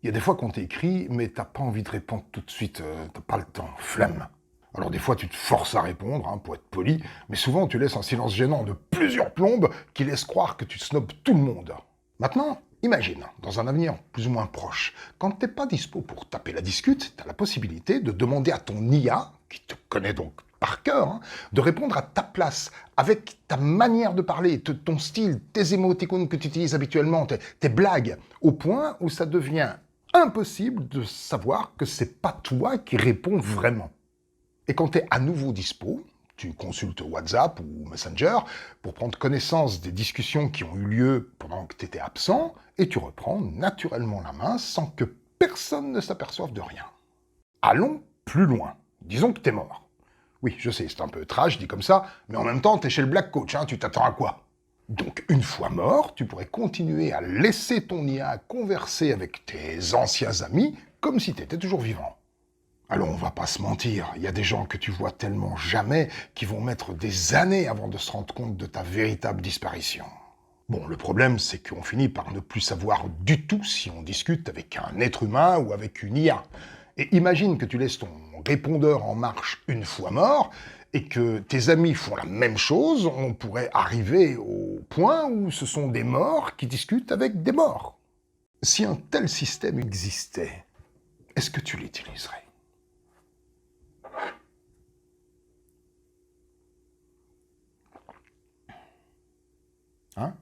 Il y a des fois qu'on t'écrit, mais t'as pas envie de répondre tout de suite, t'as pas le temps, flemme. Alors des fois tu te forces à répondre, pour être poli, mais souvent tu laisses un silence gênant de plusieurs plombes qui laisse croire que tu snobs tout le monde. Maintenant, imagine, dans un avenir plus ou moins proche, quand t'es pas dispo pour taper la discute, t'as la possibilité de demander à ton IA, qui te connaît donc par cœur, de répondre à ta place, avec ta manière de parler, ton style, tes émoticônes que tu utilises habituellement, tes blagues, au point où ça devient impossible de savoir que c'est pas toi qui réponds vraiment. Et quand tu es à nouveau dispo, tu consultes WhatsApp ou Messenger pour prendre connaissance des discussions qui ont eu lieu pendant que tu étais absent, et tu reprends naturellement la main sans que personne ne s'aperçoive de rien. Allons plus loin. Disons que t'es mort. Oui, je sais, c'est un peu trash dit comme ça, mais en même temps, t'es chez le Black Coach, tu t'attends à quoi? Donc, une fois mort, tu pourrais continuer à laisser ton IA converser avec tes anciens amis comme si t'étais toujours vivant. Alors, on va pas se mentir, il y a des gens que tu vois tellement jamais qui vont mettre des années avant de se rendre compte de ta véritable disparition. Bon, le problème, c'est qu'on finit par ne plus savoir du tout si on discute avec un être humain ou avec une IA. Et imagine que tu laisses ton répondeur en marche une fois mort, et que tes amis font la même chose, on pourrait arriver au point où ce sont des morts qui discutent avec des morts. Si un tel système existait, est-ce que tu l'utiliserais? Hein?